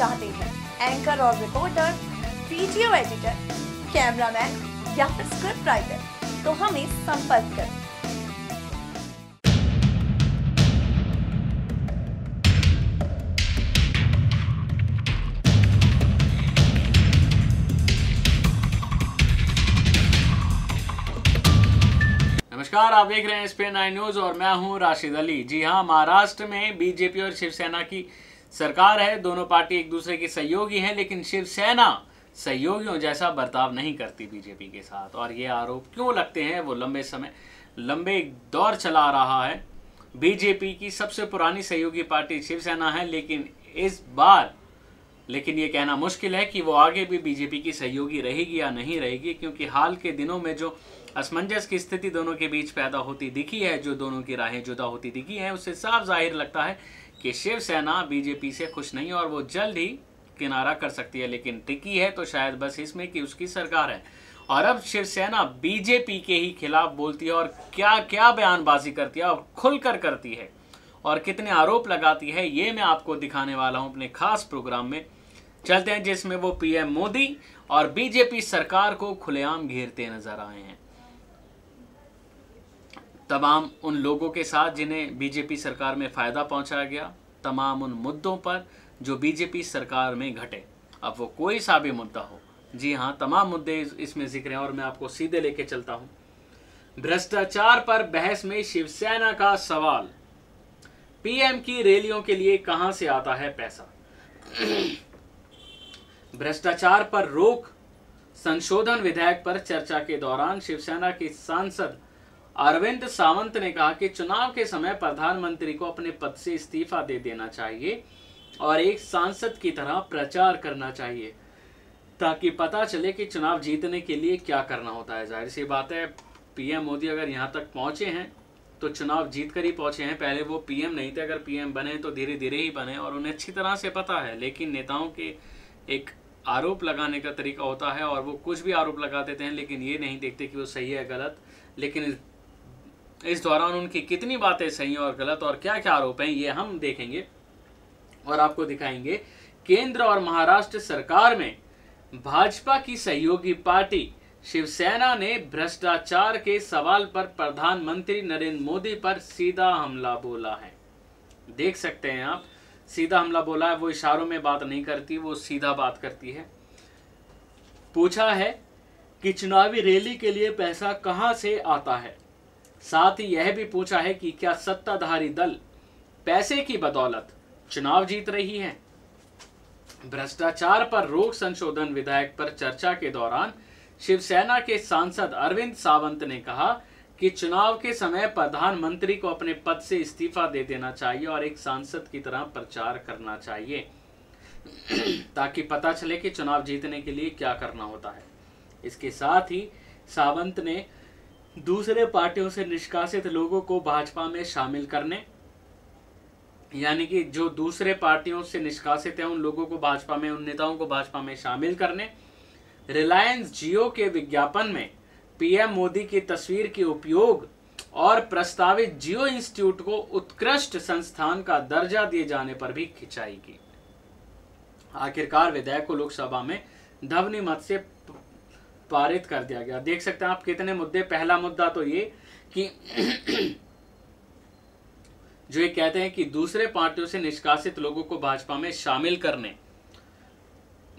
चाहते हैं एंकर और रिपोर्टर, वीडियो एडिटर, कैमरामैन या फिर स्क्रिप्ट राइटर, तो हमें संपर्क करें। नमस्कार, आप देख रहे हैं स्पेन 9 न्यूज और मैं हूं राशिद अली। जी हां, महाराष्ट्र में बीजेपी और शिवसेना की सरकार है। दोनों पार्टी एक दूसरे की सहयोगी हैं, लेकिन शिवसेना सहयोगियों जैसा बर्ताव नहीं करती बीजेपी के साथ। और ये आरोप क्यों लगते हैं? वो लंबे दौर चला आ रहा है। बीजेपी की सबसे पुरानी सहयोगी पार्टी शिवसेना है, लेकिन ये कहना मुश्किल है कि वो आगे भी बीजेपी की सहयोगी रहेगी या नहीं रहेगी, क्योंकि हाल के दिनों में जो असमंजस की स्थिति दोनों के बीच पैदा होती दिखी है, जो दोनों की राहें जुदा होती दिखी हैं, उससे साफ जाहिर लगता है कि शिवसेना बीजेपी से खुश नहीं और वो जल्द ही किनारा कर सकती है। लेकिन टिकी है तो शायद बस इसमें कि उसकी सरकार है। और अब शिवसेना बीजेपी के ही खिलाफ बोलती है और क्या क्या बयानबाजी करती है और खुलकर करती है और कितने आरोप लगाती है, ये मैं आपको दिखाने वाला हूं अपने खास प्रोग्राम में। चलते हैं, जिसमें वो पीएम मोदी और बीजेपी सरकार को खुलेआम घेरते नजर आए हैं। तमाम उन लोगों के साथ जिन्हें बीजेपी सरकार में फायदा पहुंचाया गया, तमाम उन मुद्दों पर जो बीजेपी सरकार में घटे, अब वो कोई सा भी मुद्दा हो। जी हां, तमाम मुद्दे इसमें जिक्र हैं और मैं आपको सीधे लेके चलता हूं। भ्रष्टाचार पर बहस में शिवसेना का सवाल, पीएम की रैलियों के लिए कहां से आता है पैसा? भ्रष्टाचार पर रोक संशोधन विधेयक पर चर्चा के दौरान शिवसेना के सांसद अरविंद सावंत ने कहा कि चुनाव के समय प्रधानमंत्री को अपने पद से इस्तीफा दे देना चाहिए और एक सांसद की तरह प्रचार करना चाहिए, ताकि पता चले कि चुनाव जीतने के लिए क्या करना होता है। जाहिर सी बात है, पीएम मोदी अगर यहाँ तक पहुंचे हैं तो चुनाव जीत कर ही पहुंचे हैं। पहले वो पीएम नहीं थे, अगर पीएम बने तो धीरे धीरे ही बने और उन्हें अच्छी तरह से पता है। लेकिन नेताओं के एक आरोप लगाने का तरीका होता है और वो कुछ भी आरोप लगा देते हैं, लेकिन ये नहीं देखते कि वो सही है गलत। लेकिन इस दौरान उनकी कितनी बातें सही और गलत और क्या क्या आरोप हैं, ये हम देखेंगे और आपको दिखाएंगे। केंद्र और महाराष्ट्र सरकार में भाजपा की सहयोगी पार्टी शिवसेना ने भ्रष्टाचार के सवाल पर प्रधानमंत्री नरेंद्र मोदी पर सीधा हमला बोला है। देख सकते हैं आप, सीधा हमला बोला है। वो इशारों में बात नहीं करती, वो सीधा बात करती है। पूछा है कि चुनावी रैली के लिए पैसा कहां से आता है। साथ ही यह भी पूछा है कि क्या सत्ताधारी दल पैसे की बदौलत चुनाव जीत रही है। भ्रष्टाचार पर रोक संशोधन विधेयक पर चर्चा के दौरान शिवसेना के सांसद अरविंद सावंत ने कहा कि चुनाव के समय प्रधानमंत्री को अपने पद से इस्तीफा दे देना चाहिए और एक सांसद की तरह प्रचार करना चाहिए, ताकि पता चले कि चुनाव जीतने के लिए क्या करना होता है। इसके साथ ही सावंत ने दूसरे पार्टियों से निष्कासित लोगों को भाजपा में शामिल करने, यानी कि जो दूसरे पार्टियों से निष्कासित हैं उन लोगों को भाजपा में, उन नेताओं को भाजपा में शामिल करने, रिलायंस जियो के विज्ञापन में पीएम मोदी की तस्वीर के उपयोग और प्रस्तावित जियो इंस्टीट्यूट को उत्कृष्ट संस्थान का दर्जा दिए जाने पर भी खिंचाई की। आखिरकार विधेयक को लोकसभा में ध्वनि मत से पारित कर दिया गया। देख सकते हैं आप कितने मुद्दे। पहला मुद्दा तो ये कि जो ये कहते हैं कि दूसरे पार्टियों से निष्कासित लोगों को भाजपा में शामिल करने,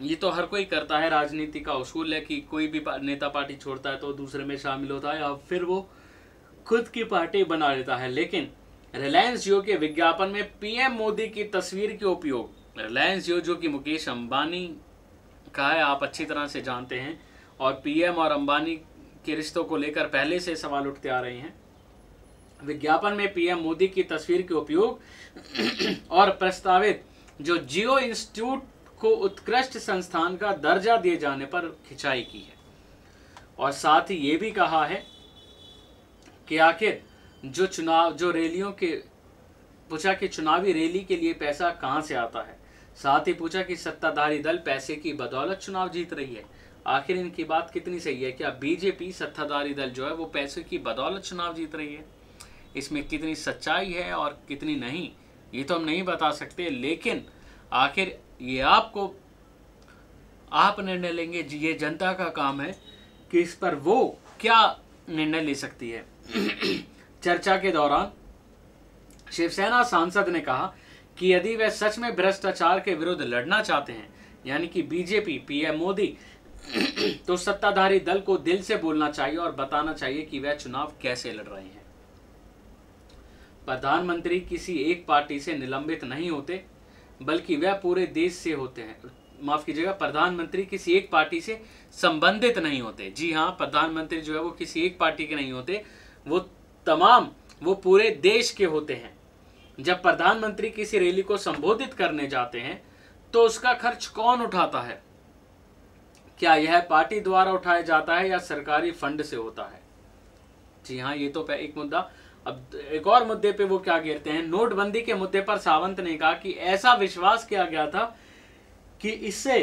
ये तो हर कोई करता है, राजनीति का उसूल है कि कोई भी नेता पार्टी छोड़ता है तो दूसरे में शामिल होता है और फिर वो खुद की पार्टी बना लेता है। लेकिन रिलायंस जियो के विज्ञापन में पीएम मोदी की तस्वीर के उपयोग, रिलायंस जियो जो कि मुकेश अंबानी का है, आप अच्छी तरह से जानते हैं, और पीएम और अंबानी के रिश्तों को लेकर पहले से सवाल उठते आ रहे हैं। विज्ञापन में पीएम मोदी की तस्वीर के उपयोग और प्रस्तावित जो जियो इंस्टीट्यूट को उत्कृष्ट संस्थान का दर्जा दिए जाने पर खिंचाई की है। और साथ ही ये भी कहा है कि आखिर जो रैलियों के, पूछा कि चुनावी रैली के लिए पैसा कहां से आता है। साथ ही पूछा कि सत्ताधारी दल पैसे की बदौलत चुनाव जीत रही है। आखिर इनकी बात कितनी सही है? क्या बीजेपी सत्ताधारी दल जो है वो पैसे की बदौलत चुनाव जीत रही है? इसमें कितनी सच्चाई है और कितनी नहीं, ये तो हम नहीं बता सकते। लेकिन आखिर ये आप निर्णय लेंगे, ये जनता का काम है कि इस पर वो क्या निर्णय ले सकती है। चर्चा के दौरान शिवसेना सांसद ने कहा कि यदि वे सच में भ्रष्टाचार के विरुद्ध लड़ना चाहते हैं, यानी कि बीजेपी, पीएम मोदी, तो सत्ताधारी दल को दिल से बोलना चाहिए और बताना चाहिए कि वह चुनाव कैसे लड़ रहे हैं। प्रधानमंत्री किसी एक पार्टी से निलंबित नहीं होते, बल्कि वह पूरे देश से होते हैं। माफ कीजिएगा, प्रधानमंत्री किसी एक पार्टी से संबंधित नहीं होते। जी हाँ, प्रधानमंत्री जो है वो किसी एक पार्टी के नहीं होते, वो पूरे देश के होते हैं। जब प्रधानमंत्री किसी रैली को संबोधित करने जाते हैं तो उसका खर्च कौन उठाता है? क्या यह पार्टी द्वारा उठाया जाता है या सरकारी फंड से होता है? जी हाँ, ये तो एक मुद्दा। अब एक और मुद्दे पे वो क्या कहते हैं, नोटबंदी के मुद्दे पर सावंत ने कहा कि ऐसा विश्वास किया गया था कि इससे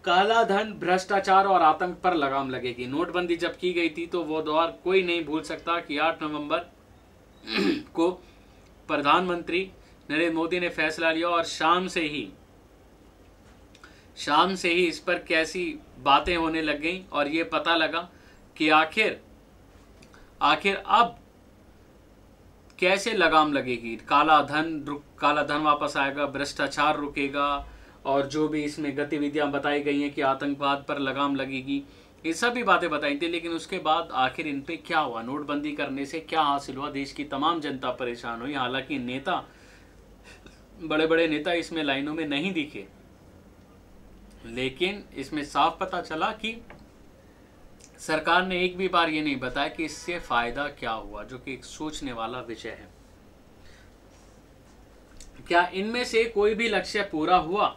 काला धन, भ्रष्टाचार और आतंक पर लगाम लगेगी। नोटबंदी जब की गई थी तो वो दौर कोई नहीं भूल सकता कि 8 नवंबर को प्रधानमंत्री नरेंद्र मोदी ने फैसला लिया और शाम से ही इस पर कैसी बातें होने लग गईं और ये पता लगा कि आखिर अब कैसे लगाम लगेगी। काला धन वापस आएगा, भ्रष्टाचार रुकेगा और जो भी इसमें गतिविधियां बताई गई हैं कि आतंकवाद पर लगाम लगेगी, ये सभी बातें बताई थी। लेकिन उसके बाद आखिर इन पे क्या हुआ? नोटबंदी करने से क्या हासिल हुआ? देश की तमाम जनता परेशान हुई। हालांकि बड़े बड़े नेता इसमें लाइनों में नहीं दिखे, लेकिन इसमें साफ पता चला कि सरकार ने एक भी बार ये नहीं बताया कि इससे फायदा क्या हुआ, जो कि एक सोचने वाला विषय है। क्या इनमें से कोई भी लक्ष्य पूरा हुआ?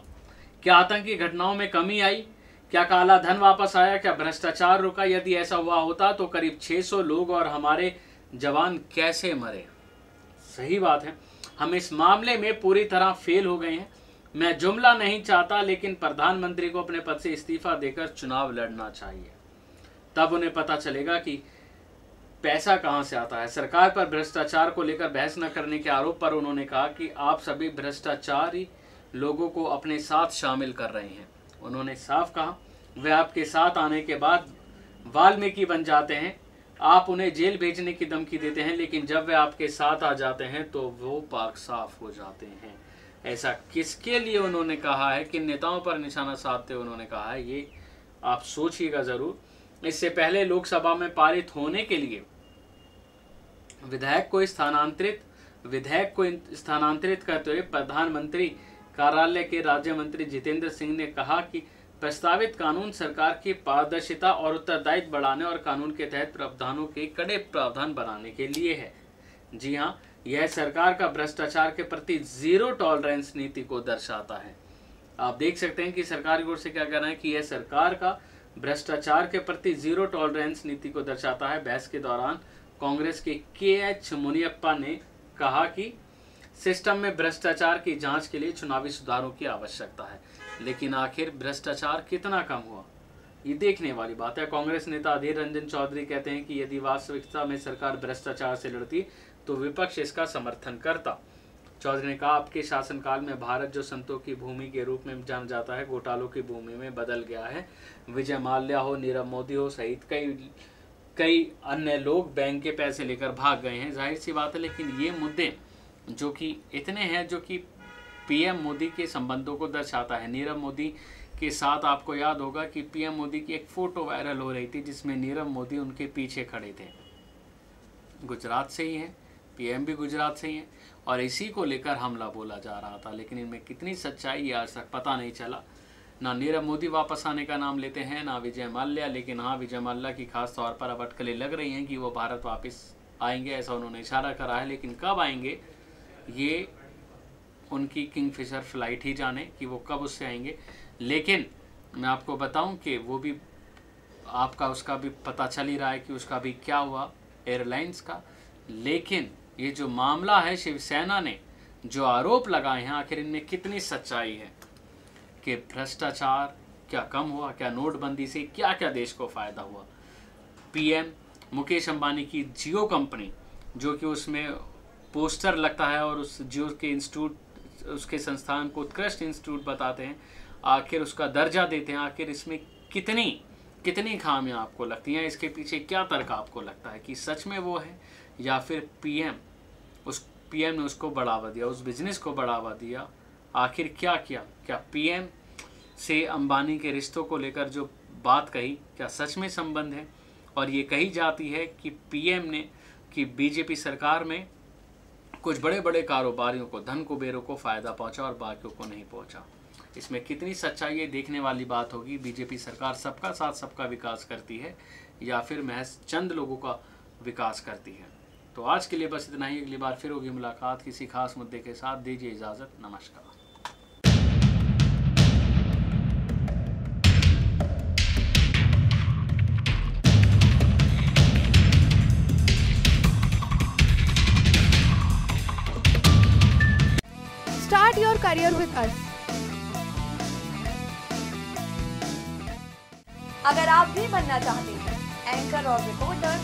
क्या आतंकी घटनाओं में कमी आई? क्या काला धन वापस आया? क्या भ्रष्टाचार रुका? यदि ऐसा हुआ होता तो करीब 600 लोग और हमारे जवान कैसे मरे? सही बात है, हम इस मामले में पूरी तरह फेल हो गए हैं। मैं जुमला नहीं चाहता, लेकिन प्रधानमंत्री को अपने पद से इस्तीफा देकर चुनाव लड़ना चाहिए। तब उन्हें पता चलेगा कि पैसा कहां से आता है। सरकार पर भ्रष्टाचार को लेकर बहस न करने के आरोप पर उन्होंने कहा कि आप सभी भ्रष्टाचारी लोगों को अपने साथ शामिल कर रहे हैं। उन्होंने साफ कहा, वे आपके साथ आने के बाद वाल्मीकि बन जाते हैं। आप उन्हें जेल भेजने की धमकी देते हैं, लेकिन जब वे आपके साथ आ जाते हैं तो वो पाक साफ हो जाते हैं। ऐसा किसके लिए उन्होंने कहा है, किन नेताओं पर निशाना साधते उन्होंने कहा है, ये आप सोचिएगा जरूर। इससे पहले लोकसभा में पारित होने के लिए विधेयक को स्थानांतरित करते हुए प्रधानमंत्री कार्यालय के राज्य मंत्री जितेंद्र सिंह ने कहा कि प्रस्तावित कानून सरकार की पारदर्शिता और उत्तरदायित्व बढ़ाने और कानून के तहत प्रावधानों के कड़े प्रावधान बनाने के लिए है। जी हाँ, यह सरकार का भ्रष्टाचार के प्रति जीरो टॉलरेंस नीति को दर्शाता है। आप देख सकते हैं कि सरकार की ओर से क्या कहना है कि यह सरकार का भ्रष्टाचार के प्रति जीरो टॉलरेंस नीति को दर्शाता है। बहस के दौरान कांग्रेस के KH मुनियप्पा ने कहा कि सिस्टम में भ्रष्टाचार की जांच के लिए चुनावी सुधारों की आवश्यकता है, लेकिन आखिर भ्रष्टाचार कितना कम हुआ, ये देखने वाली बात है। कांग्रेस नेता अधीर रंजन चौधरी कहते हैं कि यदि वास्तविकता में सरकार भ्रष्टाचार से लड़ती तो विपक्ष इसका समर्थन करता। चौधरी ने कहा, आपके शासनकाल में भारत, जो संतों की भूमि के रूप में जाना जाता है, घोटालों की भूमि में बदल गया है। विजय माल्या हो, नीरव मोदी हो सहित कई अन्य लोग बैंक के पैसे लेकर भाग गए हैं। जाहिर सी बात है, लेकिन ये मुद्दे जो कि इतने हैं, जो कि पीएम मोदी के संबंधों को दर्शाता है। नीरव मोदी के साथ आपको याद होगा कि पीएम मोदी की एक फोटो वायरल हो रही थी जिसमें नीरव मोदी उनके पीछे खड़े थे। गुजरात से ही हैं, पीएम भी गुजरात से ही हैं, और इसी को लेकर हमला बोला जा रहा था। लेकिन इनमें कितनी सच्चाई ये आज तक पता नहीं चला। ना नीरव मोदी वापस आने का नाम लेते हैं, ना विजय माल्या। लेकिन हाँ, विजय माल्या की खास तौर पर अब अटकलें लग रही हैं कि वो भारत वापस आएंगे, ऐसा उन्होंने इशारा करा है। लेकिन कब आएंगे ये उनकी किंगफिशर फ्लाइट ही जाने कि वो कब उससे आएंगे। लेकिन मैं आपको बताऊं कि वो भी उसका भी पता चल ही रहा है कि उसका भी क्या हुआ एयरलाइंस का। लेकिन ये जो मामला है, शिवसेना ने जो आरोप लगाए हैं, आखिर इनमें कितनी सच्चाई है कि भ्रष्टाचार क्या कम हुआ, क्या नोटबंदी से क्या क्या देश को फायदा हुआ। पीएम मुकेश अंबानी की जियो कंपनी, जो कि उसमें पोस्टर लगता है और उस जियो के इंस्टीट्यूट उसके संस्थान को उत्कृष्ट इंस्टीट्यूट बताते हैं, आखिर उसका दर्जा देते हैं, आखिर इसमें कितनी खामियां आपको लगती हैं, इसके पीछे क्या तर्क आपको लगता है कि सच में वो है या फिर पीएम ने उसको बढ़ावा दिया, उस बिजनेस को बढ़ावा दिया? आखिर क्या किया? क्या पीएम से अंबानी के रिश्तों को लेकर जो बात कही क्या सच में संबंध है? और ये कही जाती है कि पीएम ने कि बीजेपी सरकार में कुछ बड़े बड़े कारोबारियों को, धन कुबेरों को फ़ायदा पहुंचा और बाकियों को नहीं पहुंचा। इसमें कितनी सच्चाई है देखने वाली बात होगी। बीजेपी सरकार सबका साथ सबका विकास करती है या फिर महज चंद लोगों का विकास करती है? तो आज के लिए बस इतना ही। अगली बार फिर होगी मुलाकात किसी खास मुद्दे के साथ। दीजिए इजाज़त। नमस्कार। Start your career with us. अगर आप भी बनना चाहते हैं एंकर और रिपोर्टर,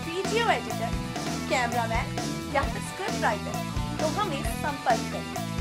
वीडियो एडिटर, कैमरामैन या फिर स्क्रिप्ट राइटर, तो हमें संपर्क करें।